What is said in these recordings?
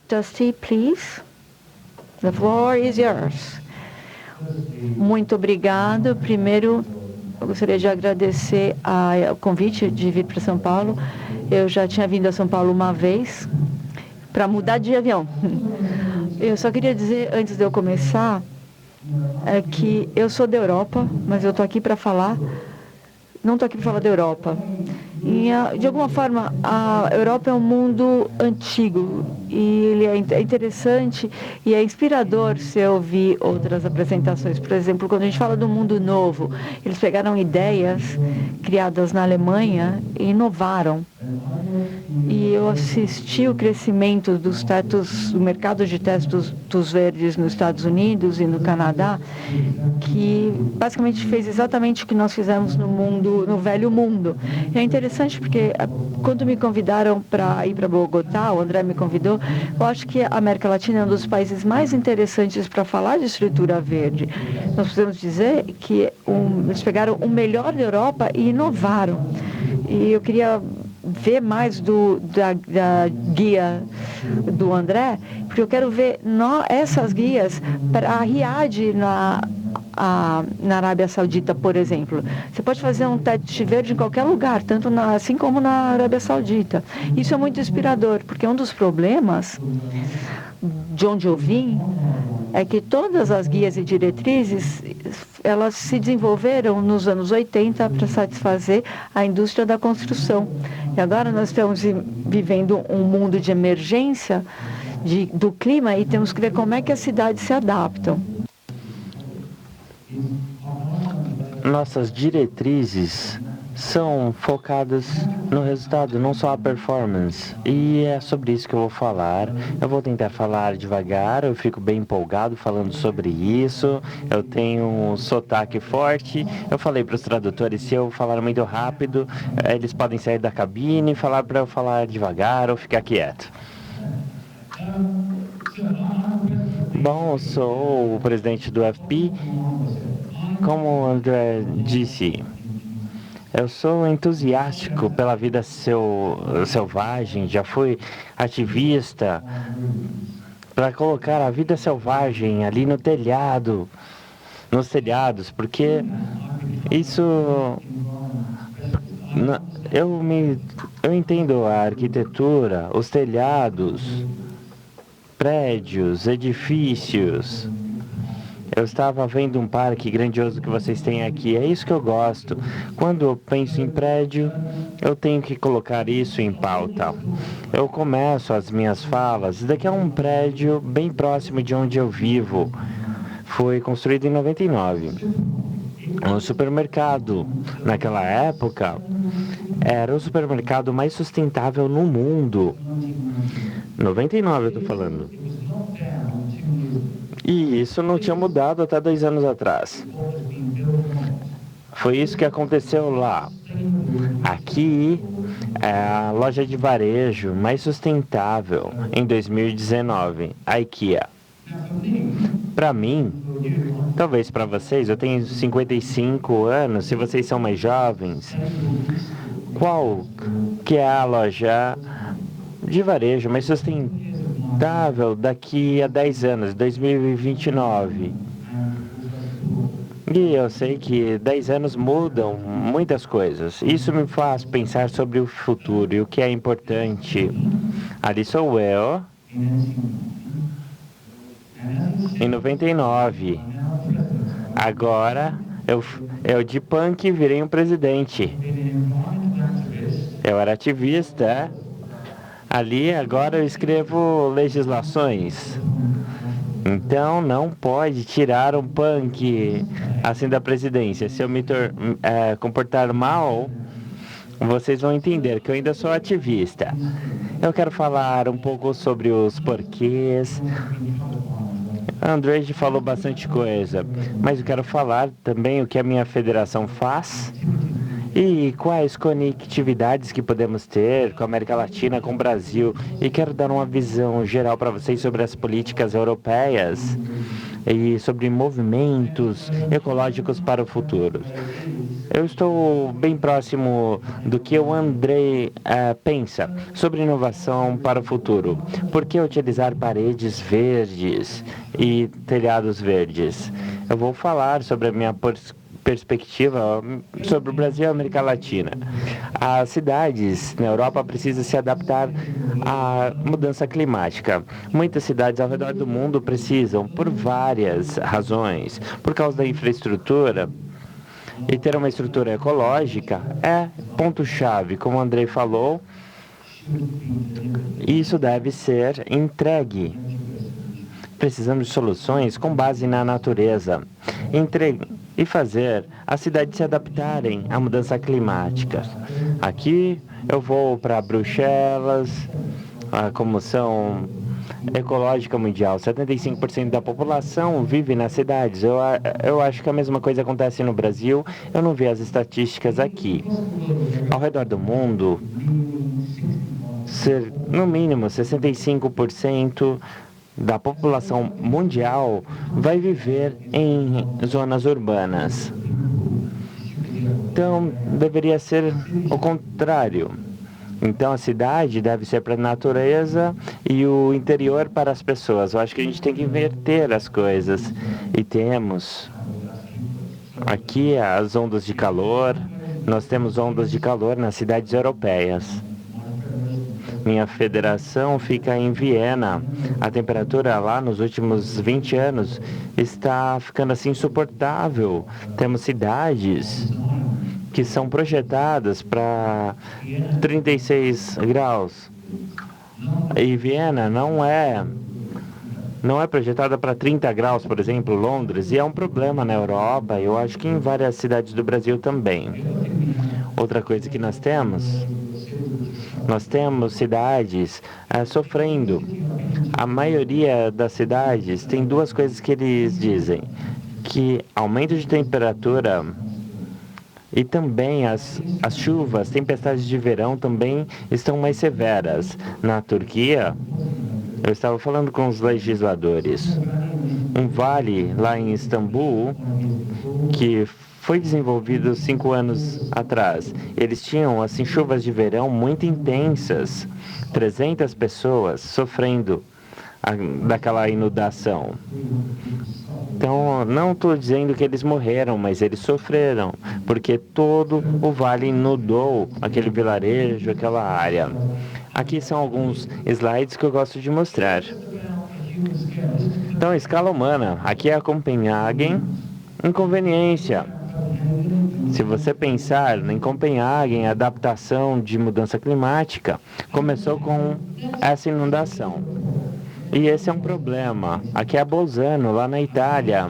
Dusty, please. The floor is yours. Muito obrigado. Primeiro, eu gostaria de agradecer o convite de vir para São Paulo. Eu já tinha vindo a São Paulo uma vez para mudar de avião. Eu só queria dizer, antes de eu começar, que eu sou da Europa, mas eu estou aqui para falar... Não estou aqui para falar da Europa. De alguma forma, a Europa é um mundo antigo e ele é interessante e é inspirador se eu ouvir outras apresentações. Por exemplo, quando a gente fala do mundo novo, eles pegaram ideias criadas na Alemanha e inovaram. E eu assisti o crescimento do mercado de testes verdes nos Estados Unidos e no Canadá, que basicamente fez exatamente o que nós fizemos no velho mundo. E é interessante porque quando me convidaram para ir para Bogotá, o André me convidou, eu acho que a América Latina é um dos países mais interessantes para falar de estrutura verde. Nós podemos dizer que eles pegaram o melhor da Europa e inovaram. E eu queria ver mais da guia do André, porque eu quero ver essas guias para a Riad na Arábia Saudita, por exemplo. Você pode fazer um teste verde em qualquer lugar, assim como na Arábia Saudita. Isso é muito inspirador, porque um dos problemas de onde eu vim é que todas as guias e diretrizes, elas se desenvolveram nos anos 80 para satisfazer a indústria da construção. E agora nós estamos vivendo um mundo de emergência do clima e temos que ver como é que as cidades se adaptam. Nossas diretrizes são focadas no resultado, não só a performance. E é sobre isso que eu vou falar. Eu vou tentar falar devagar, eu fico bem empolgado falando sobre isso. Eu tenho um sotaque forte. Eu falei para os tradutores, se eu falar muito rápido, eles podem sair da cabine e falar para eu falar devagar ou ficar quieto. Bom, eu sou o presidente do FP. Como o André disse, eu sou entusiástico pela vida selvagem, já fui ativista para colocar a vida selvagem ali no telhado, nos telhados, porque isso... Eu entendo a arquitetura, os telhados, prédios, edifícios. Eu estava vendo um parque grandioso que vocês têm aqui. É isso que eu gosto. Quando eu penso em prédio, eu tenho que colocar isso em pauta. Eu começo as minhas falas. Daqui a um prédio bem próximo de onde eu vivo. Foi construído em 99. Um supermercado. Naquela época, era o supermercado mais sustentável no mundo. 99 eu estou falando. E isso não tinha mudado até 2 anos atrás. Foi isso que aconteceu lá. Aqui é a loja de varejo mais sustentável em 2019, a IKEA. Para mim, talvez para vocês, eu tenho 55 anos, se vocês são mais jovens, qual que é a loja de varejo mais sustentável daqui a 10 anos, 2029. E eu sei que 10 anos mudam muitas coisas. Isso me faz pensar sobre o futuro e o que é importante. Ali sou eu, em 99. Agora, eu de punk virei um presidente. Eu era ativista, Ali, agora eu escrevo legislações. Então, não pode tirar um punk assim da presidência. Se eu me comportar mal, vocês vão entender que eu ainda sou ativista. Eu quero falar um pouco sobre os porquês. A André falou bastante coisa, mas eu quero falar também o que a minha federação faz e quais conectividades que podemos ter com a América Latina, com o Brasil. E quero dar uma visão geral para vocês sobre as políticas europeias. e sobre movimentos ecológicos para o futuro. Eu estou bem próximo do que o Andrei pensa sobre inovação para o futuro. Por que utilizar paredes verdes e telhados verdes? Eu vou falar sobre a minha perspectiva sobre o Brasil e a América Latina. As cidades na Europa precisam se adaptar à mudança climática. Muitas cidades ao redor do mundo precisam, por várias razões, por causa da infraestrutura, e ter uma estrutura ecológica é ponto-chave, como o Andrei falou. Isso deve ser entregue. Precisamos de soluções com base na natureza. E fazer as cidades se adaptarem à mudança climática. Aqui eu vou para Bruxelas, a Comoção Ecológica Mundial. 75% da população vive nas cidades. Eu acho que a mesma coisa acontece no Brasil. Eu não vi as estatísticas aqui. Ao redor do mundo, no mínimo 65% da população mundial vai viver em zonas urbanas. Então, deveria ser o contrário. Então, a cidade deve ser para a natureza e o interior para as pessoas. Eu acho que a gente tem que inverter as coisas. E temos aqui as ondas de calor. Nós temos ondas de calor nas cidades europeias. Minha federação fica em Viena. A temperatura lá nos últimos 20 anos está ficando assim insuportável. Temos cidades que são projetadas para 36 graus. E Viena não é projetada para 30 graus, por exemplo, Londres, e é um problema na Europa, eu acho que em várias cidades do Brasil também. Outra coisa que nós temos cidades sofrendo. A maioria das cidades tem duas coisas que eles dizem, que aumento de temperatura e também as chuvas, tempestades de verão também estão mais severas. Na Turquia, eu estava falando com os legisladores, um vale lá em Istambul, que foi desenvolvido 5 anos atrás. Eles tinham, assim, chuvas de verão muito intensas. 300 pessoas sofrendo daquela inundação. Então, não estou dizendo que eles morreram, mas eles sofreram, porque todo o vale inundou aquele vilarejo, aquela área. Aqui são alguns slides que eu gosto de mostrar. Então, escala humana. Aqui é a Copenhagen. Inconveniência. Se você pensar em Copenhagen, a adaptação de mudança climática começou com essa inundação. E esse é um problema. Aqui é Bolzano, lá na Itália.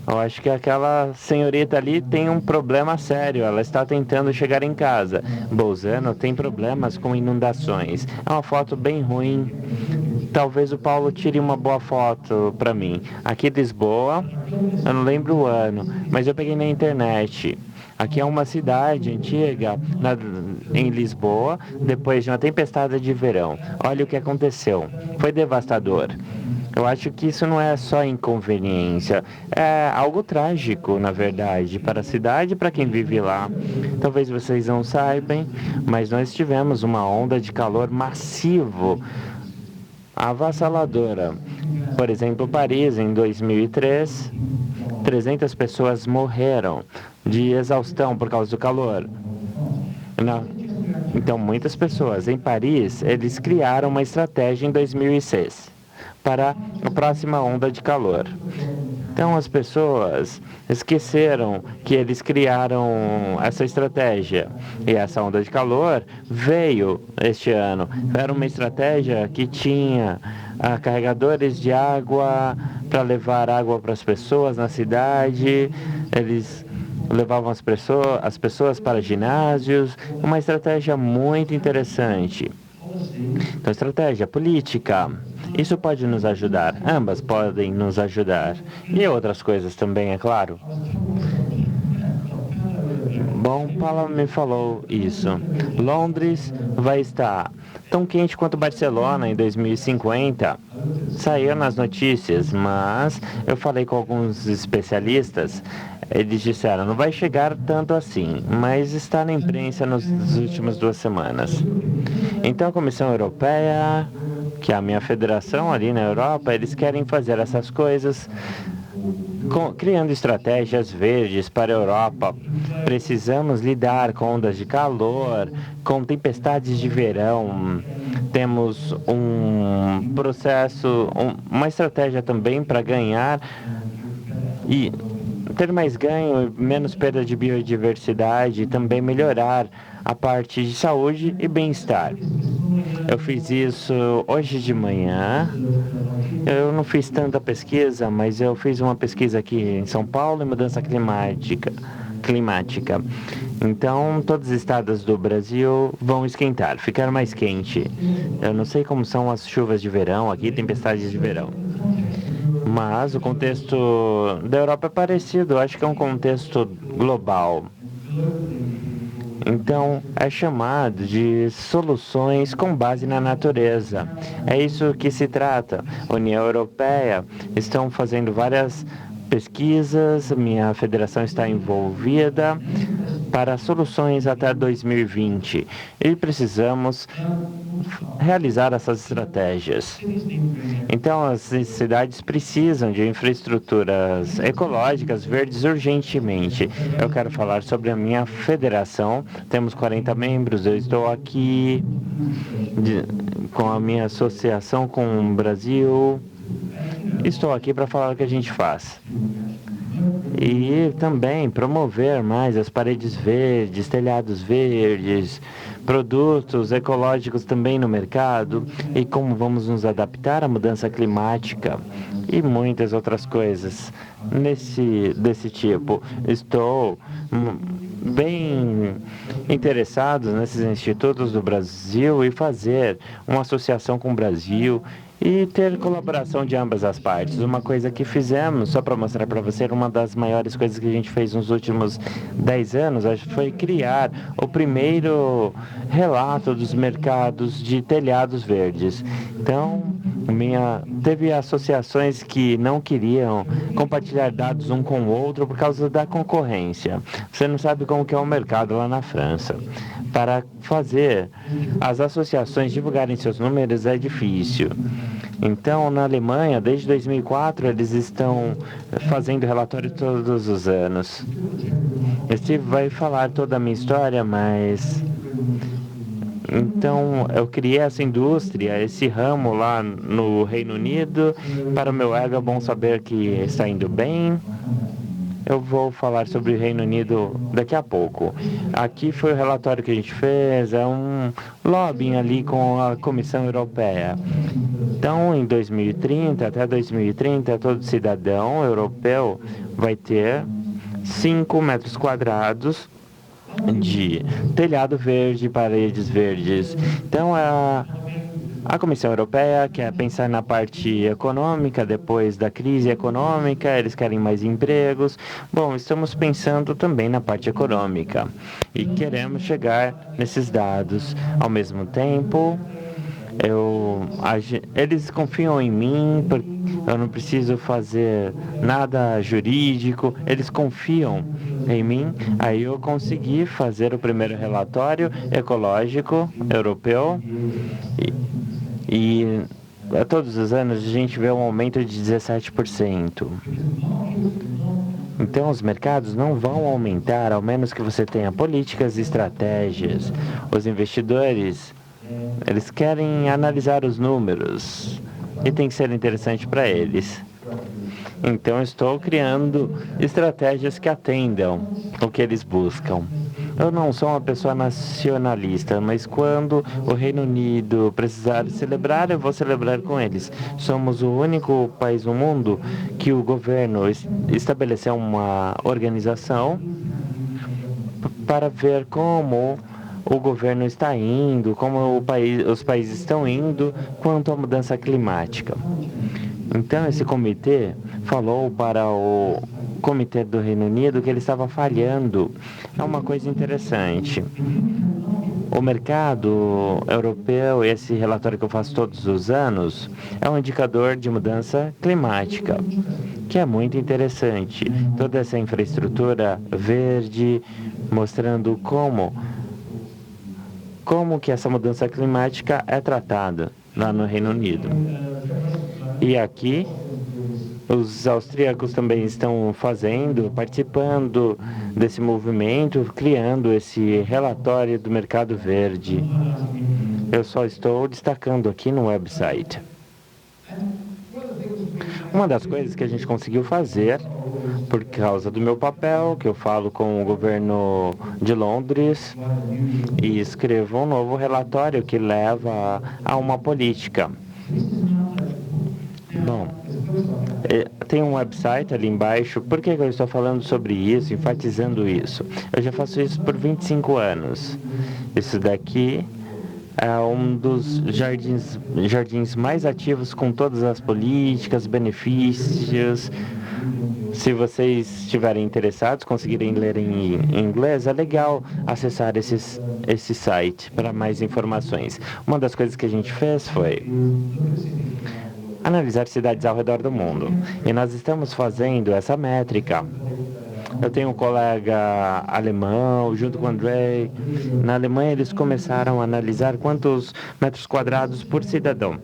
Eu acho que aquela senhorita ali tem um problema sério. Ela está tentando chegar em casa. Bolzano tem problemas com inundações. É uma foto bem ruim. Talvez o Paulo tire uma boa foto para mim. Aqui Lisboa, eu não lembro o ano, mas eu peguei na internet. Aqui é uma cidade antiga em Lisboa, depois de uma tempestade de verão. Olha o que aconteceu. Foi devastador. Eu acho que isso não é só inconveniência, é algo trágico, na verdade, para a cidade e para quem vive lá. Talvez vocês não saibam, mas nós tivemos uma onda de calor massivo, avassaladora. Por exemplo, Paris, em 2003, 300 pessoas morreram de exaustão por causa do calor. Então, muitas pessoas. Em Paris, eles criaram uma estratégia em 2006 para a próxima onda de calor. Então, as pessoas esqueceram que eles criaram essa estratégia. E essa onda de calor veio este ano. Era uma estratégia que tinha carregadores de água para levar água para as pessoas na cidade. Eles levavam as pessoas para ginásios. Uma estratégia muito interessante. Então, estratégia política. Isso pode nos ajudar. Ambas podem nos ajudar. E outras coisas também, é claro. Bom, Paula me falou isso. Londres vai estar tão quente quanto Barcelona em 2050. Saiu nas notícias, mas eu falei com alguns especialistas. Eles disseram, não vai chegar tanto assim, mas está na imprensa nas últimas 2 semanas. Então a Comissão Europeia, que é a minha federação ali na Europa, eles querem fazer essas coisas criando estratégias verdes para a Europa. Precisamos lidar com ondas de calor, com tempestades de verão. Temos um processo, uma estratégia também para ganhar e ter mais ganho, menos perda de biodiversidade e também melhorar a parte de saúde e bem-estar. Eu fiz isso hoje de manhã. Eu não fiz tanta pesquisa, mas eu fiz uma pesquisa aqui em São Paulo em mudança climática. Então, todos os estados do Brasil vão esquentar, ficar mais quente. Eu não sei como são as chuvas de verão aqui, tempestades de verão. Mas o contexto da Europa é parecido, acho que é um contexto global. Então, é chamado de soluções com base na natureza. É isso que se trata. A União Europeia estão fazendo várias pesquisas, minha federação está envolvida para soluções até 2020. E precisamos realizar essas estratégias. Então, as cidades precisam de infraestruturas ecológicas verdes urgentemente. Eu quero falar sobre a minha federação. Temos 40 membros, eu estou aqui com a minha associação com o Brasil. Estou aqui para falar o que a gente faz. E também promover mais as paredes verdes, telhados verdes, produtos ecológicos também no mercado e como vamos nos adaptar à mudança climática e muitas outras coisas desse tipo. Estou bem interessado nesses institutos do Brasil e fazer uma associação com o Brasil e ter colaboração de ambas as partes. Uma coisa que fizemos, só para mostrar para você, uma das maiores coisas que a gente fez nos últimos 10 anos, acho que foi criar o primeiro relato dos mercados de telhados verdes. Então, teve associações que não queriam compartilhar dados um com o outro por causa da concorrência. Você não sabe como que é o mercado lá na França. Para fazer as associações divulgarem seus números é difícil. Então, na Alemanha, desde 2004, eles estão fazendo relatório todos os anos. Steve vai falar toda a minha história, mas... Então, eu criei essa indústria, esse ramo lá no Reino Unido. Para o meu ego, é bom saber que está indo bem. Eu vou falar sobre o Reino Unido daqui a pouco. Aqui foi o relatório que a gente fez, é um lobbying ali com a Comissão Europeia. Então, em 2030, até 2030, todo cidadão europeu vai ter 5 metros quadrados de telhado verde, paredes verdes. Então, a Comissão Europeia quer pensar na parte econômica, depois da crise econômica, eles querem mais empregos. Bom, estamos pensando também na parte econômica e queremos chegar nesses dados. Ao mesmo tempo, eles confiam em mim, eu não preciso fazer nada jurídico, eles confiam em mim. Aí eu consegui fazer o primeiro relatório ecológico europeu e todos os anos a gente vê um aumento de 17%. Então, os mercados não vão aumentar, ao menos que você tenha políticas e estratégias. Os investidores, eles querem analisar os números e tem que ser interessante para eles. Então, estou criando estratégias que atendam o que eles buscam. Eu não sou uma pessoa nacionalista, mas quando o Reino Unido precisar celebrar, eu vou celebrar com eles. Somos o único país no mundo que o governo estabeleceu uma organização para ver como o governo está indo, como os países estão indo quanto à mudança climática. Então, esse comitê falou para comitê do Reino Unido que ele estava falhando. É uma coisa interessante. O mercado europeu, esse relatório que eu faço todos os anos, é um indicador de mudança climática, que é muito interessante. Toda essa infraestrutura verde, mostrando como que essa mudança climática é tratada lá no Reino Unido. E aqui, os austríacos também estão participando desse movimento, criando esse relatório do mercado verde. Eu só estou destacando aqui no website. Uma das coisas que a gente conseguiu fazer, por causa do meu papel, que eu falo com o governo de Londres e escrevo um novo relatório que leva a uma política. Bom, tem um website ali embaixo. Por que eu estou falando sobre isso, enfatizando isso? Eu já faço isso por 25 anos. Isso daqui é um dos jardins mais ativos com todas as políticas, benefícios. Se vocês estiverem interessados, conseguirem ler em inglês, é legal acessar esse site para mais informações. Uma das coisas que a gente fez foi analisar cidades ao redor do mundo. E nós estamos fazendo essa métrica. Eu tenho um colega alemão, junto com o Andrei. Na Alemanha, eles começaram a analisar quantos metros quadrados por cidadão.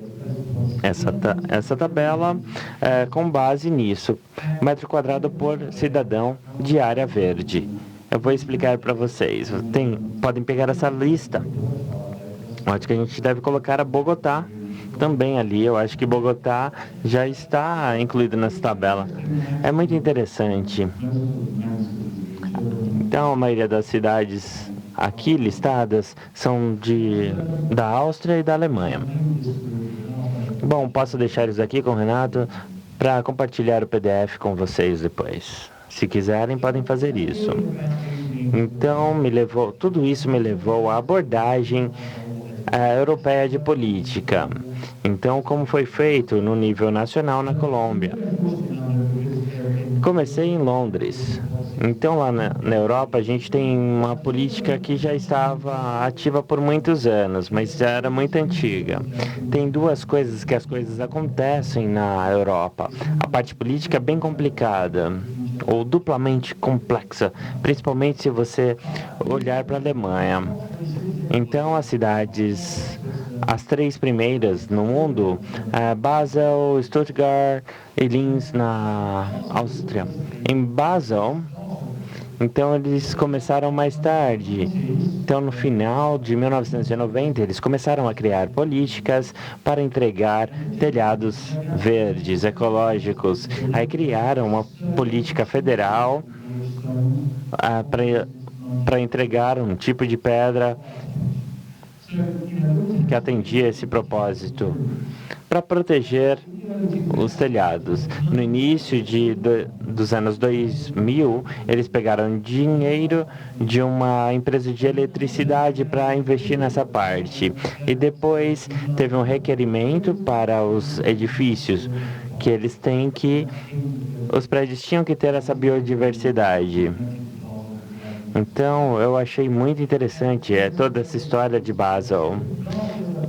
Essa tabela é com base nisso. Metro quadrado por cidadão de área verde. Eu vou explicar para vocês. Podem pegar essa lista. Acho que a gente deve colocar a Bogotá também ali. Eu acho que Bogotá já está incluído nessa tabela. É muito interessante. Então, a maioria das cidades aqui listadas são da Áustria e da Alemanha. Bom, posso deixar isso aqui com o Renato para compartilhar o PDF com vocês depois. Se quiserem, podem fazer isso. Então, tudo isso me levou à abordagem europeia de política. Então, como foi feito no nível nacional na Colômbia? Comecei em Londres. Então, lá na Europa, a gente tem uma política que já estava ativa por muitos anos, mas já era muito antiga. Tem duas coisas que as coisas acontecem na Europa. A parte política é bem complicada, ou duplamente complexa, principalmente se você olhar para a Alemanha. Então, as três primeiras no mundo, Basel, Stuttgart e Linz na Áustria. Em Basel, então eles começaram mais tarde. Então, no final de 1990, eles começaram a criar políticas para entregar telhados verdes, ecológicos. Aí criaram uma política federal para entregar um tipo de pedra que atendia esse propósito, para proteger os telhados. No início dos anos 2000, eles pegaram dinheiro de uma empresa de eletricidade para investir nessa parte. E depois teve um requerimento para os edifícios, os prédios tinham que ter essa biodiversidade. Então, eu achei muito interessante toda essa história de Basel.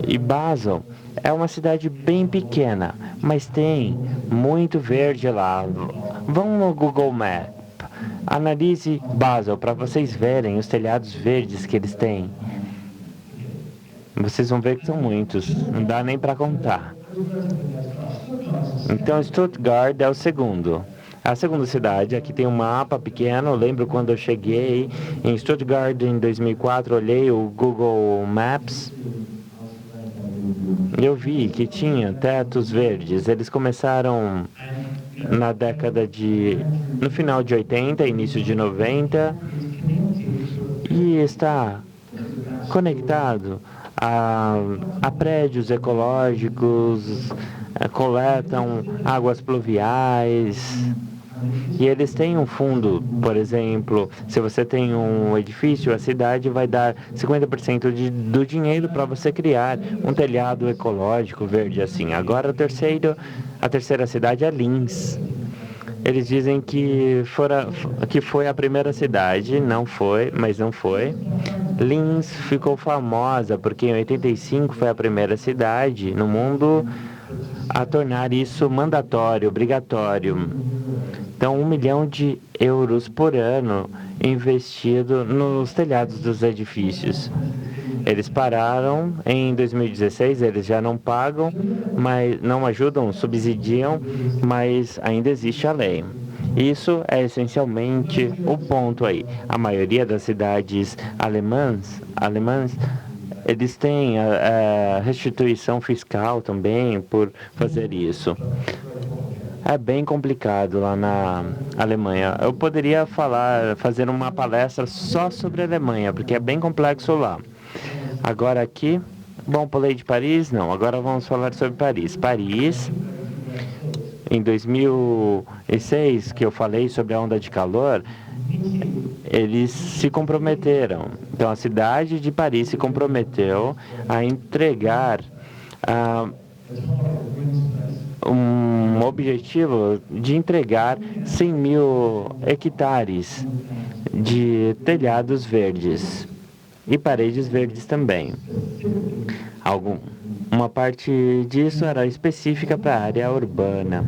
E Basel é uma cidade bem pequena, mas tem muito verde lá. Vão no Google Maps, analise Basel para vocês verem os telhados verdes que eles têm. Vocês vão ver que são muitos, não dá nem para contar. Então, Stuttgart é o segundo. A segunda cidade, aqui tem um mapa pequeno. Eu lembro quando eu cheguei em Stuttgart em 2004, olhei o Google Maps. Eu vi que tinha tetos verdes. Eles começaram no final de 80, início de 90, e está conectado a prédios ecológicos, coletam águas pluviais. E eles têm um fundo, por exemplo, se você tem um edifício, a cidade vai dar 50% do dinheiro para você criar um telhado ecológico verde assim. Agora a terceira cidade é Linz. Eles dizem que foi a primeira cidade, não foi, mas não foi. Linz ficou famosa porque em 85 foi a primeira cidade no mundo a tornar isso mandatório, obrigatório. Então, 1 milhão de euros por ano investido nos telhados dos edifícios. Eles pararam em 2016, eles já não pagam, mas não ajudam, subsidiam, mas ainda existe a lei. Isso é essencialmente o ponto aí. A maioria das cidades alemãs, eles têm a restituição fiscal também por fazer isso. É bem complicado lá na Alemanha. Eu poderia fazer uma palestra só sobre a Alemanha, porque é bem complexo lá. Agora aqui, bom, pulei de Paris? Não, agora vamos falar sobre Paris. Paris, em 2006, que eu falei sobre a onda de calor, eles se comprometeram. Então, a cidade de Paris se comprometeu a entregar um objetivo de entregar 100 mil hectares de telhados verdes e paredes verdes também. Uma parte disso era específica para a área urbana.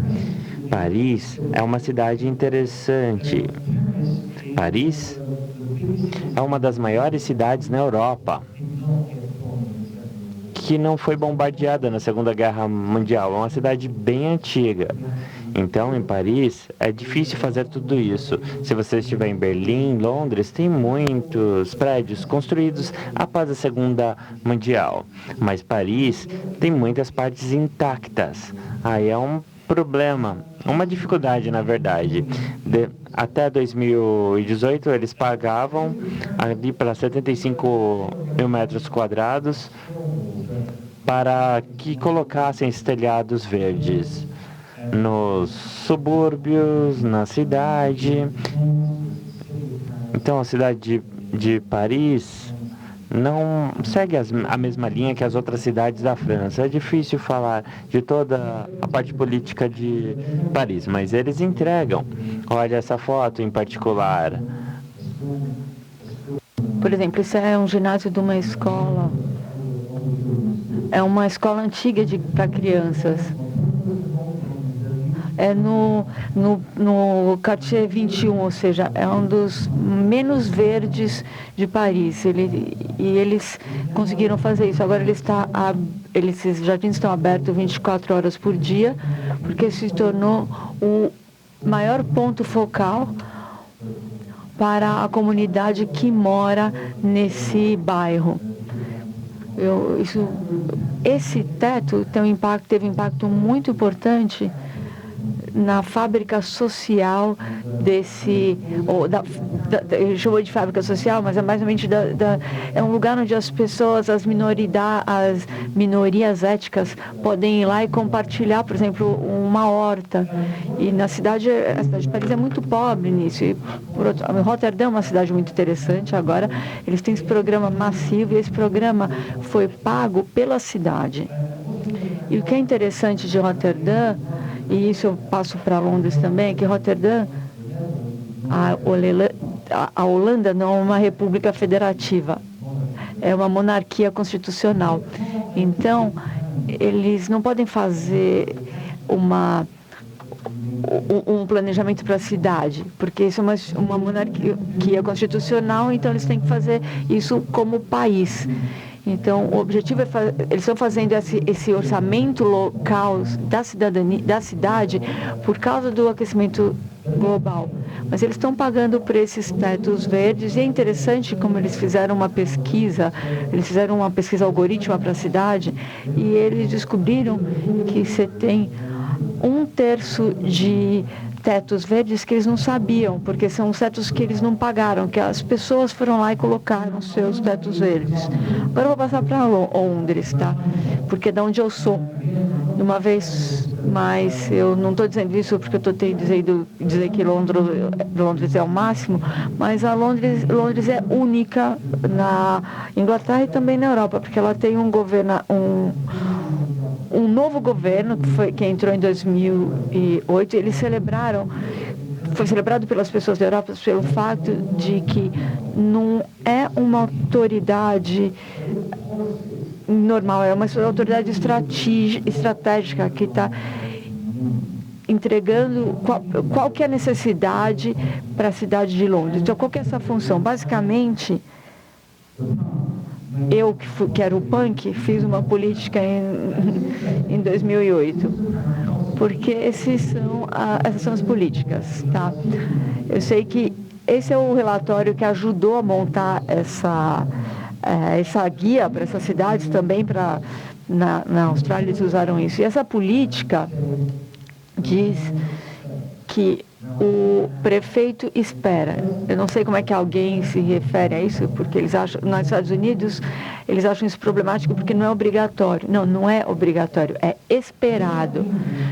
Paris é uma cidade interessante. Paris é uma das maiores cidades na Europa que não foi bombardeada na Segunda Guerra Mundial. É uma cidade bem antiga. Então, em Paris, é difícil fazer tudo isso. Se você estiver em Berlim, Londres, tem muitos prédios construídos após a Segunda Mundial. Mas Paris tem muitas partes intactas. Aí é um problema, uma dificuldade, na verdade. Até 2018, eles pagavam ali para 75 mil metros quadrados para que colocassem esses telhados verdes nos subúrbios, na cidade. Então, a cidade de Paris não segue a mesma linha que as outras cidades da França. É difícil falar de toda a parte política de Paris, mas eles entregam. Olha essa foto em particular. Por exemplo, isso é um ginásio de uma escola. É uma escola antiga para crianças. É no Quartier 21, ou seja, é um dos menos verdes de Paris. E eles conseguiram fazer isso. Agora esses jardins estão abertos 24 horas por dia, porque se tornou o maior ponto focal para a comunidade que mora nesse bairro. Esse teto teve um impacto muito importante na fábrica social eu chamo de fábrica social, mas é mais ou menos é um lugar onde as pessoas, as minorias étnicas podem ir lá e compartilhar, por exemplo, uma horta. E a cidade de Paris é muito pobre nisso. E, Roterdã é uma cidade muito interessante agora. Eles têm esse programa massivo e esse programa foi pago pela cidade. E o que é interessante de Roterdã, e isso eu passo para Londres também, que Roterdã, a Holanda não é uma república federativa, é uma monarquia constitucional. Então, eles não podem fazer um planejamento para a cidade, porque isso é uma monarquia constitucional, então eles têm que fazer isso como país. Então, o objetivo eles estão fazendo esse orçamento local da cidade por causa do aquecimento global. Mas eles estão pagando por esses tetos verdes e é interessante como eles fizeram uma pesquisa algorítmica para a cidade e eles descobriram que você tem 1/3 de tetos verdes que eles não sabiam, porque são os tetos que eles não pagaram, que as pessoas foram lá e colocaram seus tetos verdes. Agora eu vou passar para Londres, tá? Porque é de onde eu sou. De uma vez, mas eu não estou dizendo isso porque eu estou tentando dizer que Londres é o máximo, mas Londres é única na Inglaterra e também na Europa, porque ela tem um novo governo que entrou em 2008. Eles celebraram foi celebrado pelas pessoas da Europa pelo fato de que não é uma autoridade normal, é uma autoridade estratégica que está entregando qual que é a necessidade para a cidade de Londres. Então, qual que é essa função? Basicamente, eu, que era o punk, fiz uma política em 2008, porque essas são as políticas, tá? Eu sei que esse é o relatório que ajudou a montar essa guia para essas cidades, também na Austrália eles usaram isso. E essa política diz que o prefeito espera. Eu não sei como é que alguém se refere a isso, porque eles acham, nos Estados Unidos, eles acham isso problemático porque não é obrigatório. Não, não é obrigatório, é esperado.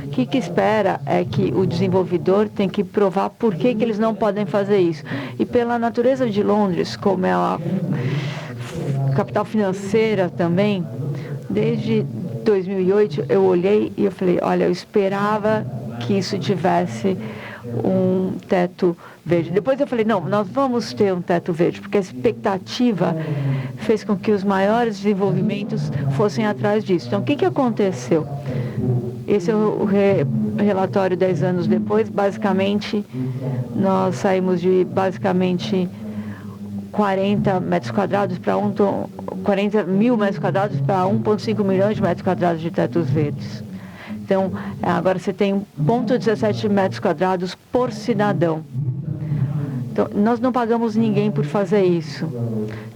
O que espera é que o desenvolvedor tem que provar por que eles não podem fazer isso. E pela natureza de Londres, como é a capital financeira também, desde 2008 eu olhei e eu falei, olha, eu esperava que isso tivesse um teto verde. Depois eu falei, não, nós vamos ter um teto verde, porque a expectativa fez com que os maiores desenvolvimentos fossem atrás disso. Então, o que aconteceu? Esse é o relatório 10 anos depois. Basicamente, nós saímos de 40 metros quadrados para 40 mil metros quadrados para 1,5 milhões de metros quadrados de tetos verdes. Então, agora você tem 0,17 metros quadrados por cidadão. Então, nós não pagamos ninguém por fazer isso.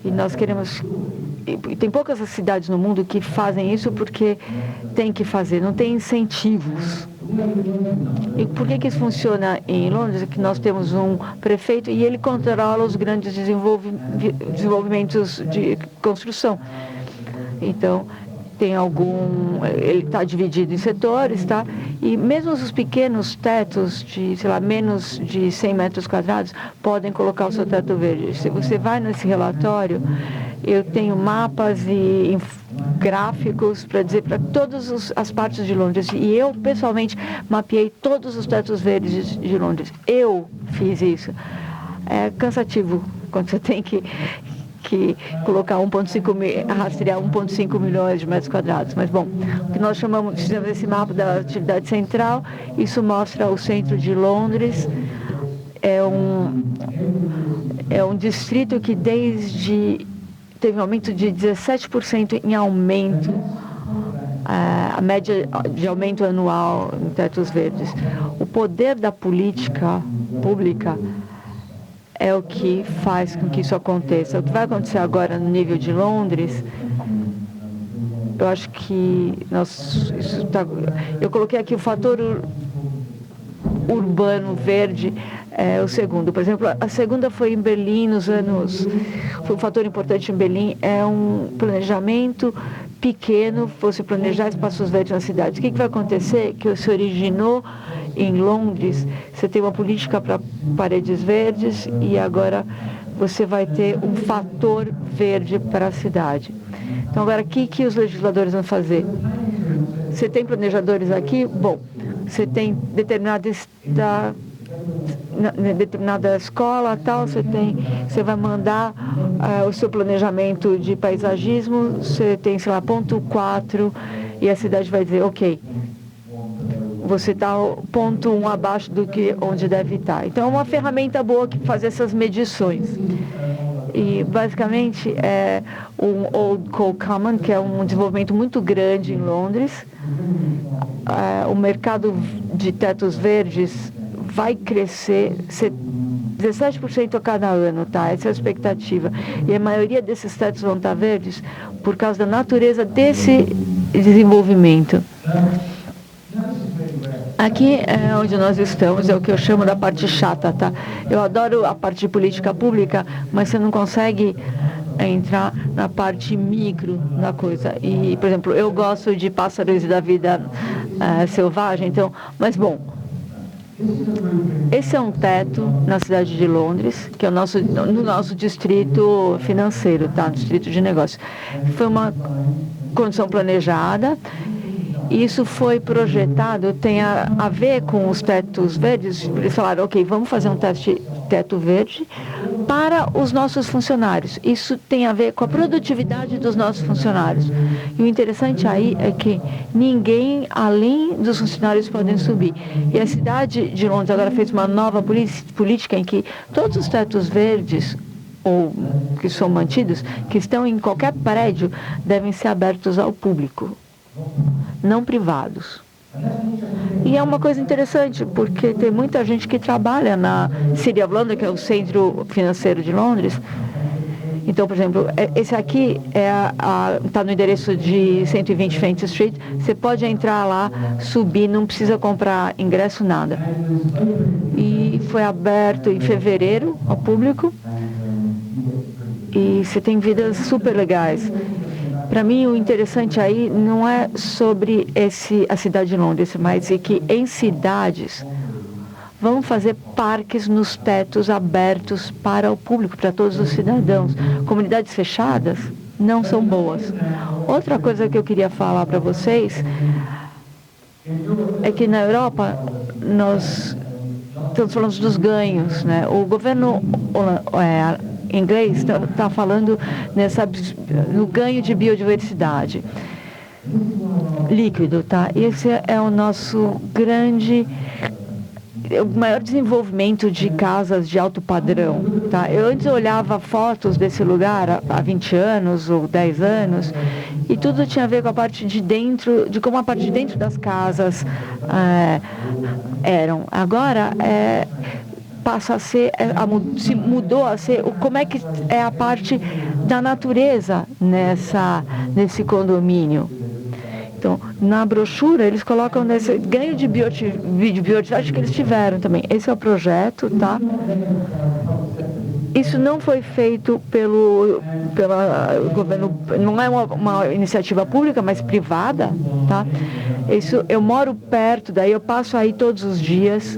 E nós queremos... E tem poucas cidades no mundo que fazem isso porque tem que fazer, não tem incentivos. E por que isso funciona em Londres? É que nós temos um prefeito e ele controla os grandes desenvolvimentos de construção. Então, ele está dividido em setores, tá? E mesmo os pequenos tetos de, sei lá, menos de 100 metros quadrados podem colocar o seu teto verde. Se você vai nesse relatório, eu tenho mapas e gráficos para dizer para todas as partes de Londres. E eu, pessoalmente, mapeei todos os tetos verdes de Londres. Eu fiz isso. É cansativo quando você tem que colocar rastrear 1,5 milhões de metros quadrados. Mas, bom, o que nós fizemos esse mapa da atividade central, isso mostra o centro de Londres. É um distrito que teve um aumento de 17% em aumento, a média de aumento anual em tetos verdes. O poder da política pública é o que faz com que isso aconteça. O que vai acontecer agora no nível de Londres, eu acho que eu coloquei aqui o fator urbano verde, o segundo. Por exemplo, a segunda foi em Berlim foi um fator importante em Berlim, é um planejamento pequeno, você planejar espaços verdes na cidade. O que vai acontecer? Que se originou em Londres, você tem uma política para paredes verdes e agora você vai ter um fator verde para a cidade. Então, agora, o que os legisladores vão fazer? Você tem planejadores aqui? Bom, você tem determinada escola, tal, você vai mandar o seu planejamento de paisagismo, você tem, sei lá, ponto 4, e a cidade vai dizer, ok, você está ponto 1 abaixo do que onde deve estar. Então, é uma ferramenta boa que faz essas medições. E, basicamente, é um Old Coal Common, que é um desenvolvimento muito grande em Londres. O mercado de tetos verdes vai crescer 17% a cada ano, tá? Essa é a expectativa. E a maioria desses tetos vão estar verdes por causa da natureza desse desenvolvimento. Aqui é onde nós estamos, é o que eu chamo da parte chata, tá? Eu adoro a parte de política pública, mas você não consegue entrar na parte micro da coisa. E, por exemplo, eu gosto de pássaros e da vida selvagem, então, mas bom, esse é um teto na cidade de Londres, que é no nosso distrito financeiro, tá? Distrito de negócios. Foi uma condição planejada Isso foi projetado, tem a ver com os tetos verdes. Eles falaram, ok, vamos fazer um teto verde para os nossos funcionários. Isso tem a ver com a produtividade dos nossos funcionários. E o interessante aí é que ninguém, além dos funcionários, podem subir. E a cidade de Londres agora fez uma nova política em que todos os tetos verdes, ou que são mantidos, que estão em qualquer prédio, devem ser abertos ao público, não privados. E é uma coisa interessante, porque tem muita gente que trabalha na City of London, que é o centro financeiro de Londres. Então, por exemplo, esse aqui está no endereço de 120 Fenton Street. Você pode entrar lá, subir, não precisa comprar ingresso, nada. E foi aberto em fevereiro ao público. E você tem vidas super legais. Para mim, o interessante aí não é sobre a cidade de Londres, mas é que em cidades vão fazer parques nos tetos abertos para o público, para todos os cidadãos. Comunidades fechadas não são boas. Outra coisa que eu queria falar para vocês é que na Europa nós estamos falando dos ganhos, né? O governo inglês está falando no ganho de biodiversidade líquido, tá? Esse é o nosso o maior desenvolvimento de casas de alto padrão, tá? Eu antes olhava fotos desse lugar há 20 anos ou 10 anos e tudo tinha a ver com a parte de dentro, de como a parte de dentro das casas eram. Agora passa a ser, se mudou a ser, como é que é a parte da natureza nesse condomínio. Então, na brochura, eles colocam nesse ganho de biodiversidade que eles tiveram também. Esse é o projeto, tá? Isso não foi feito pelo governo, não é uma iniciativa pública, mas privada, tá? Eu moro perto, daí eu passo aí todos os dias.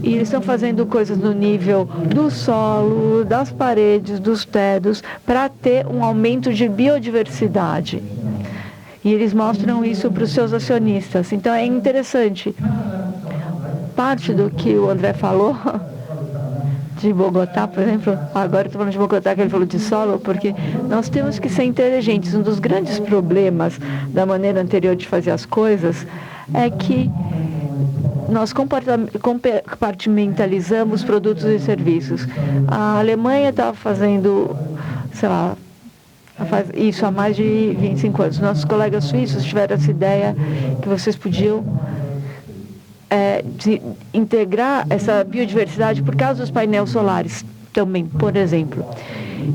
E eles estão fazendo coisas no nível do solo, das paredes, dos tetos, para ter um aumento de biodiversidade. E eles mostram isso para os seus acionistas. Então é interessante. Parte do que o André falou de Bogotá, por exemplo, agora estou falando de Bogotá, que ele falou de solo, porque nós temos que ser inteligentes. Um dos grandes problemas da maneira anterior de fazer as coisas é que nós compartimentalizamos produtos e serviços. A Alemanha está fazendo, sei lá, faz isso há mais de 25 anos. Nossos colegas suíços tiveram essa ideia que vocês podiam integrar essa biodiversidade por causa dos painéis solares também, por exemplo.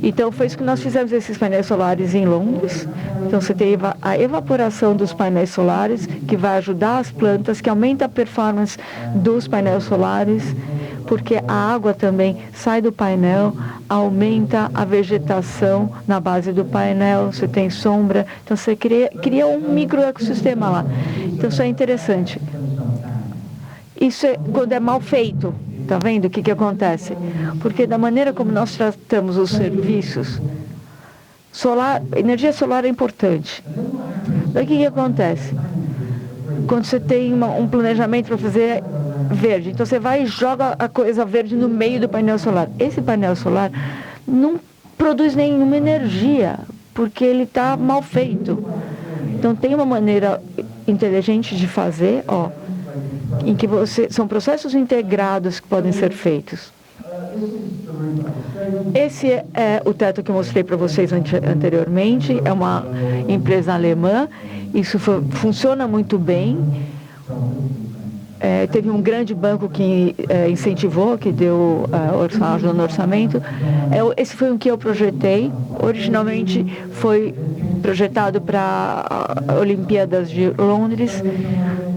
Então, foi isso que nós fizemos, esses painéis solares em Londres. Então, você tem a evaporação dos painéis solares, que vai ajudar as plantas, que aumenta a performance dos painéis solares, porque a água também sai do painel, aumenta a vegetação na base do painel, você tem sombra, então você cria um microecossistema lá. Então, isso é interessante. Isso é quando é mal feito. Está vendo o que acontece? Porque da maneira como nós tratamos os serviços, energia solar é importante. Daí o que acontece? Quando você tem um planejamento para fazer verde, então você vai e joga a coisa verde no meio do painel solar. Esse painel solar não produz nenhuma energia, porque ele está mal feito. Então tem uma maneira inteligente de fazer, em que são processos integrados que podem ser feitos. Esse é o teto que eu mostrei para vocês anteriormente, é uma empresa alemã, isso funciona muito bem. Teve um grande banco que incentivou, que deu ajuda no orçamento. Esse foi o que eu projetei. Originalmente foi projetado para a Olimpíadas de Londres.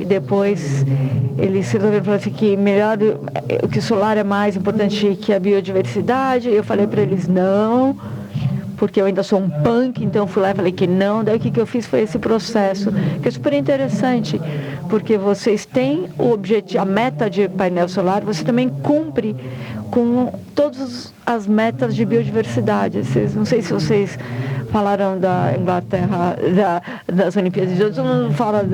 E depois eles resolveram falar assim que que o solar é mais importante que a biodiversidade. Eu falei para eles não, porque eu ainda sou um punk, então fui lá e falei que não. Daí o que eu fiz foi esse processo, que é super interessante, porque vocês têm o objetivo, a meta de painel solar, você também cumpre com todas as metas de biodiversidade. Não sei se vocês Falaram da Inglaterra, das Olimpíadas de Londres, todo mundo fala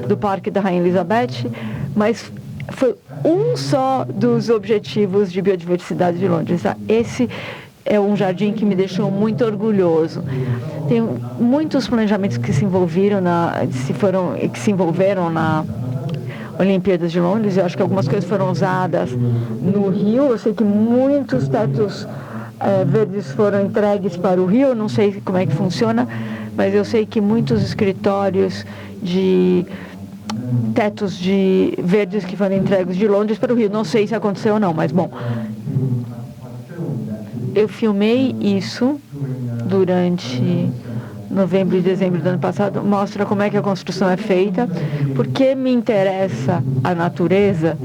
do Parque da Rainha Elizabeth, mas foi um só dos objetivos de biodiversidade de Londres. Tá? Esse é um jardim que me deixou muito orgulhoso. Tem muitos planejamentos que se envolveram na Olimpíadas de Londres. Eu acho que algumas coisas foram usadas no Rio. Eu sei que muitos tetos verdes foram entregues para o Rio. Eu não sei como é que funciona, mas eu sei que muitos escritórios de tetos de verdes que foram entregues de Londres para o Rio. Não sei se aconteceu ou não, mas bom. Eu filmei isso durante novembro e dezembro do ano passado. Mostra como é que a construção é feita. Porque me interessa a natureza.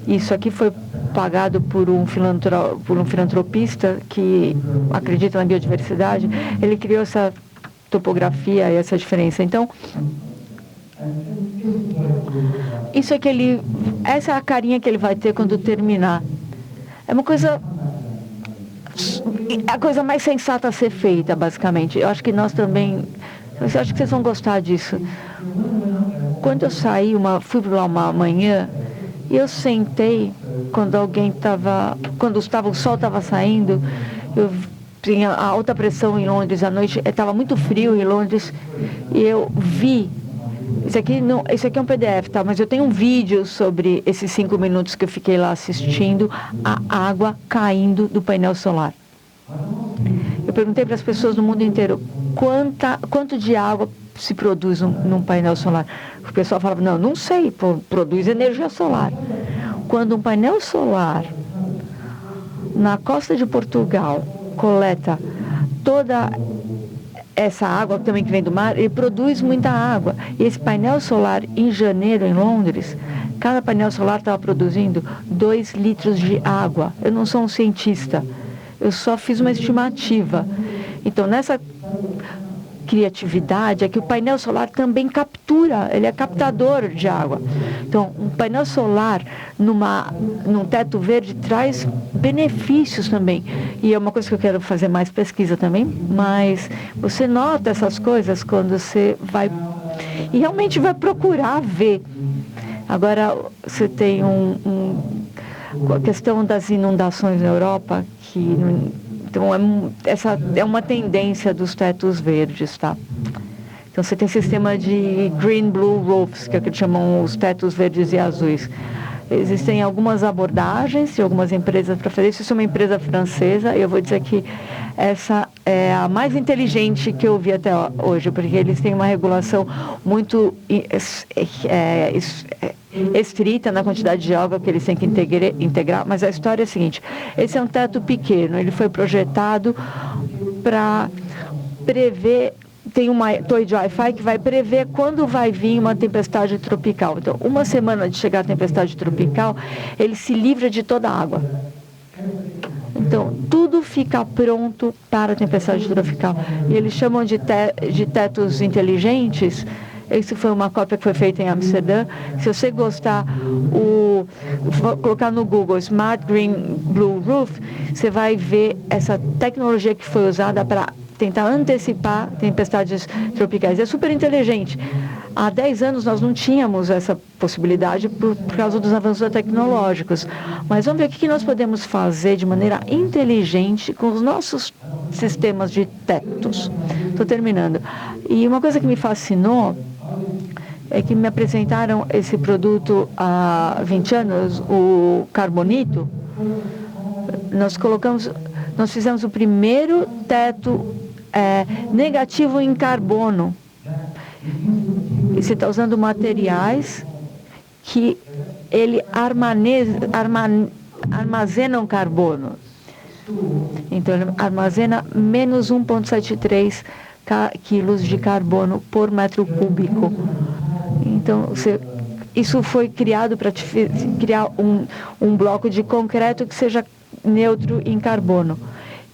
Isso aqui foi pagado por um filantropista que acredita na biodiversidade. Ele criou essa topografia e essa diferença. Então, essa é a carinha que ele vai ter quando terminar. É uma coisa... a coisa mais sensata a ser feita, basicamente. Eu acho que nós também... eu acho que vocês vão gostar disso. Quando eu saí, fui lá uma manhã, e eu sentei, quando o sol estava saindo, eu tinha a alta pressão em Londres à noite, estava muito frio em Londres, e eu vi... Isso aqui é um PDF, tá? Mas eu tenho um vídeo sobre esses 5 minutos que eu fiquei lá assistindo a água caindo do painel solar. Eu perguntei para as pessoas do mundo inteiro quanto de água se produz num painel solar. O pessoal falava, não sei, produz energia solar. Quando um painel solar na costa de Portugal coleta toda essa água também que vem do mar, ele produz muita água. E esse painel solar, em janeiro, em Londres, cada painel solar estava produzindo 2 litros de água. Eu não sou um cientista, eu só fiz uma estimativa. Então, nessa criatividade é que o painel solar também captura, ele é captador de água. Então, um painel solar num teto verde traz benefícios também. E é uma coisa que eu quero fazer mais pesquisa também, mas você nota essas coisas quando você vai e realmente vai procurar ver. Agora, você tem a questão das inundações na Europa, então, essa é uma tendência dos tetos verdes, tá? Então, você tem sistema de green, blue roofs, que é o que chamam os tetos verdes e azuis. Existem algumas abordagens de algumas empresas para fazer isso. Isso é uma empresa francesa, e eu vou dizer que essa é a mais inteligente que eu vi até hoje, porque eles têm uma regulação muito estrita na quantidade de água que eles têm que integrar, mas a história é a seguinte: esse é um teto pequeno, ele foi projetado para prever, tem uma torre de Wi-Fi que vai prever quando vai vir uma tempestade tropical. Então, uma semana de chegar a tempestade tropical, ele se livra de toda a água. Então, tudo fica pronto para a tempestade tropical. E eles chamam de tetos inteligentes. Isso foi uma cópia que foi feita em Amsterdã. Se você gostar, vou colocar no Google Smart Green Blue Roof, você vai ver essa tecnologia que foi usada para tentar antecipar tempestades tropicais. É super inteligente. Há 10 anos nós não tínhamos essa possibilidade por causa dos avanços tecnológicos. Mas vamos ver o que nós podemos fazer de maneira inteligente com os nossos sistemas de tetos. Estou terminando. E uma coisa que me fascinou é que me apresentaram esse produto há 20 anos, o Carbonito. Nós fizemos o primeiro teto negativo em carbono. E você está usando materiais que ele armazenam carbono. Então, ele armazena menos 1,73 quilos de carbono por metro cúbico. Então, isso foi criado para criar um bloco de concreto que seja neutro em carbono.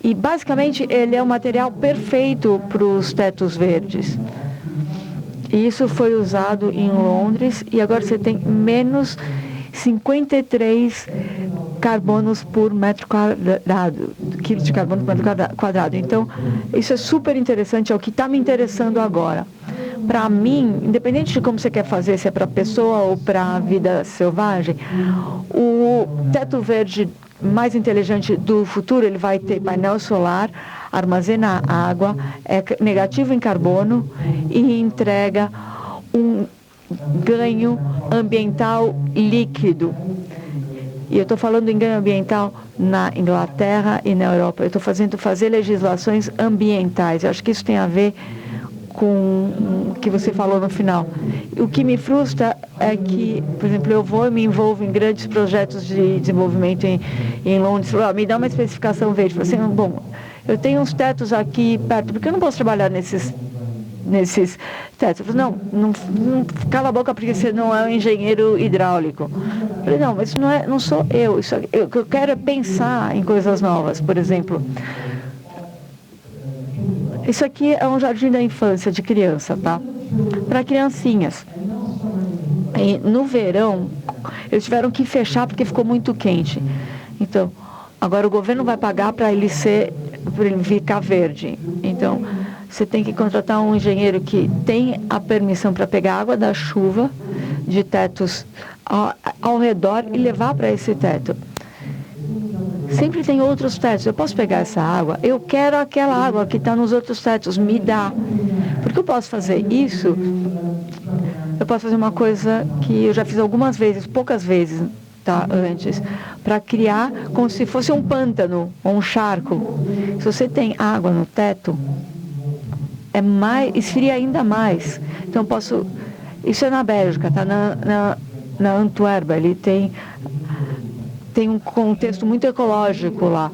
E, basicamente, ele é um material perfeito para os tetos verdes. E isso foi usado em Londres, e agora você tem menos 53 carbonos por metro quadrado, quilos de carbono por metro quadrado. Então, isso é super interessante, é o que está me interessando agora. Para mim, independente de como você quer fazer, se é para a pessoa ou para a vida selvagem, o teto verde mais inteligente do futuro, ele vai ter painel solar, armazena água, é negativo em carbono e entrega um ganho ambiental líquido. E eu estou falando em ganho ambiental na Inglaterra e na Europa. Eu estou fazer legislações ambientais. Eu acho que isso tem a ver com o que você falou no final. O que me frustra é que, por exemplo, eu me envolvo em grandes projetos de desenvolvimento em Londres. Me dá uma especificação verde. Assim, bom, eu tenho uns tetos aqui perto, porque eu não posso trabalhar nesses tetos. Eu falei, não, cala a boca porque você não é um engenheiro hidráulico. Eu falei, não, mas não sou eu. O que eu quero é pensar em coisas novas. Por exemplo, isso aqui é um jardim da infância de criança, tá? Para criancinhas. E no verão, eles tiveram que fechar porque ficou muito quente. Então, agora o governo vai pagar para ele ficar verde. Então, você tem que contratar um engenheiro que tem a permissão para pegar água da chuva de tetos ao redor e levar para esse teto. Sempre tem outros tetos. Eu posso pegar essa água? Eu quero aquela água que está nos outros tetos. Me dá. Porque eu posso fazer isso. Eu posso fazer uma coisa que eu já fiz algumas vezes, poucas vezes, tá, antes, para criar como se fosse um pântano ou um charco. Se você tem água no teto, esfria ainda mais. Então, isso é na Bélgica, tá? Na Antuérpia, ele tem um contexto muito ecológico lá.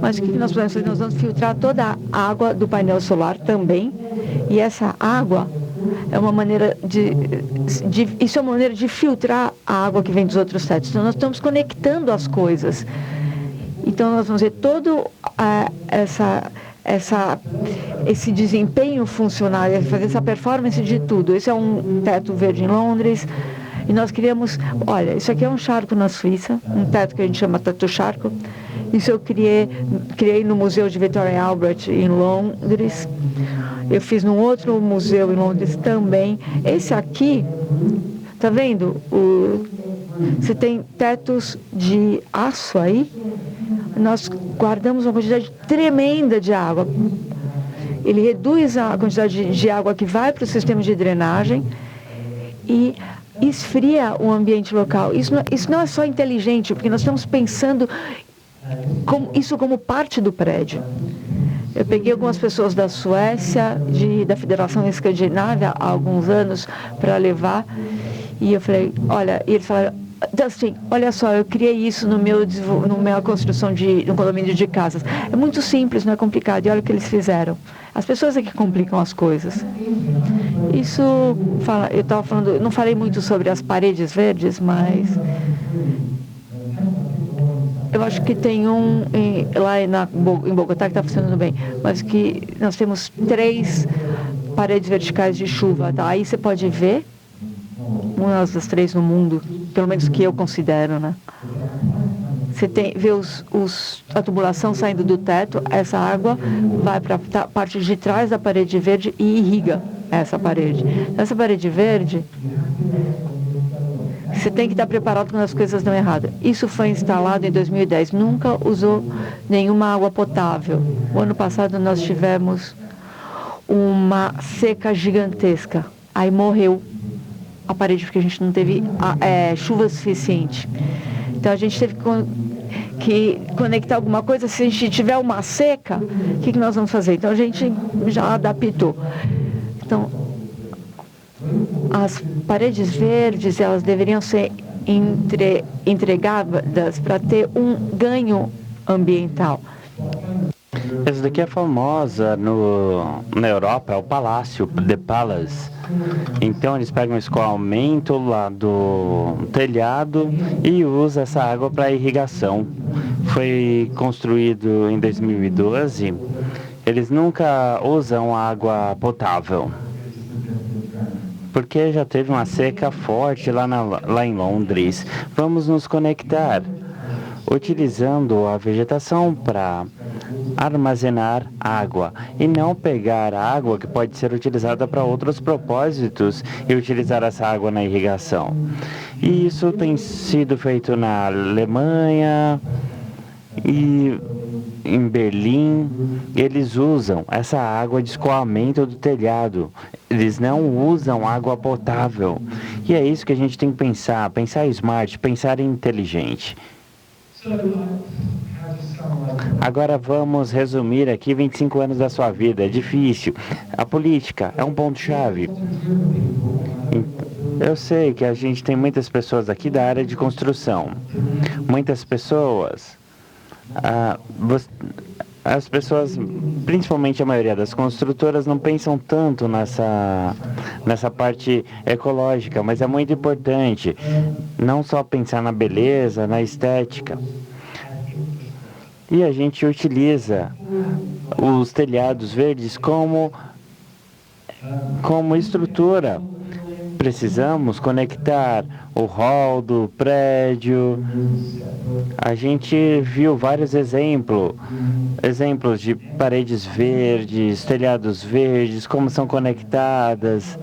Mas o que nós podemos fazer? Nós vamos filtrar toda a água do painel solar também. E essa água é uma maneira isso é uma maneira de filtrar a água que vem dos outros tetos. Então, nós estamos conectando as coisas. Então, nós vamos ver todo esse desempenho funcional, fazer essa performance de tudo. Esse é um teto verde em Londres. E nós criamos, olha, isso aqui é um charco na Suíça, um teto que a gente chama teto charco. Isso eu criei no Museu de Victoria Albert em Londres. Eu fiz num outro museu em Londres também. Esse aqui, tá vendo? Você tem tetos de aço aí. Nós guardamos uma quantidade tremenda de água. Ele reduz a quantidade de água que vai para o sistema de drenagem e esfria o ambiente local. Isso não é só inteligente, porque nós estamos pensando isso como parte do prédio. Eu peguei algumas pessoas da Suécia, da Federação Escandinávia, há alguns anos, para levar, e eu falei, olha, e eles falaram, Dustin, olha só, eu criei isso na minha construção de um condomínio de casas. É muito simples, não é complicado, e olha o que eles fizeram. As pessoas é que complicam as coisas. Isso, eu estava falando, não falei muito sobre as paredes verdes, mas eu acho que tem lá em Bogotá que está funcionando bem, mas que nós temos 3 paredes verticais de chuva, tá? Aí você pode ver, uma das 3 no mundo, pelo menos que eu considero, né? Você vê a tubulação saindo do teto, essa água vai para a parte de trás da parede verde e irriga essa parede. Essa parede verde, você tem que estar preparado quando as coisas dão errado. Isso foi instalado em 2010, nunca usou nenhuma água potável. O ano passado nós tivemos uma seca gigantesca, aí morreu a parede porque a gente não teve chuva suficiente. Então a gente teve que conectar alguma coisa. Se a gente tiver uma seca, o que nós vamos fazer? Então a gente já adaptou. Então, as paredes verdes, elas deveriam ser entregadas para ter um ganho ambiental. Essa daqui é famosa na Europa, é o Palácio, The Palace. Então eles pegam escoamento lá do telhado e usam essa água para irrigação. Foi construído em 2012. Eles nunca usam água potável, porque já teve uma seca forte lá em Londres. Vamos nos conectar. utilizando a vegetação para armazenar água e não pegar a água que pode ser utilizada para outros propósitos e utilizar essa água na irrigação. E isso tem sido feito na Alemanha e em Berlim. Eles usam essa água de escoamento do telhado. Eles não usam água potável. E é isso que a gente tem que pensar smart, pensar inteligente. Agora vamos resumir aqui 25 anos da sua vida. É difícil. A política é um ponto-chave. Eu sei que a gente tem muitas pessoas aqui da área de construção. Muitas pessoas... as pessoas, principalmente a maioria das construtoras, não pensam tanto nessa parte ecológica, mas é muito importante não só pensar na beleza, na estética. E a gente utiliza os telhados verdes como estrutura. Precisamos conectar o hall do prédio. A gente viu vários exemplos de paredes verdes, telhados verdes, como são conectadas.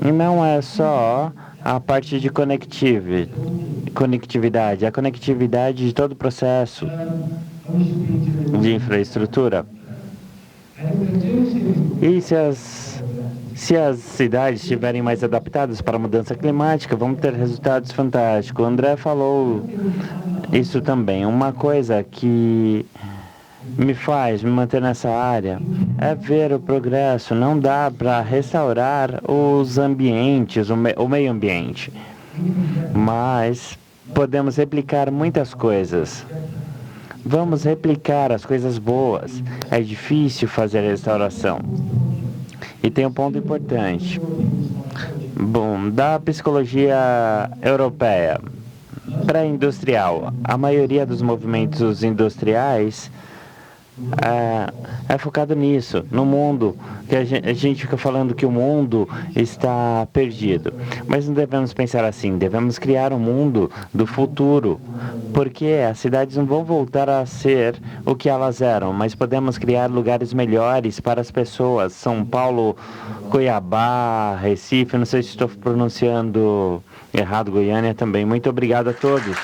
E não é só a parte de conectividade, a conectividade de todo o processo de infraestrutura. E se as cidades estiverem mais adaptadas para a mudança climática, vamos ter resultados fantásticos. O André falou isso também. Uma coisa que me manter nessa área é ver o progresso. Não dá para restaurar os ambientes, o meio ambiente, mas podemos replicar muitas coisas. Vamos replicar as coisas boas. É difícil fazer a restauração. E tem um ponto importante. Bom, da psicologia europeia, pré-industrial, a maioria dos movimentos industriais é focado nisso, no mundo, que a gente fica falando que o mundo está perdido. Mas não devemos pensar assim, devemos criar um mundo do futuro, porque as cidades não vão voltar a ser o que elas eram, mas podemos criar lugares melhores para as pessoas. São Paulo, Cuiabá, Recife, não sei se estou pronunciando errado, Goiânia também. Muito obrigado a todos.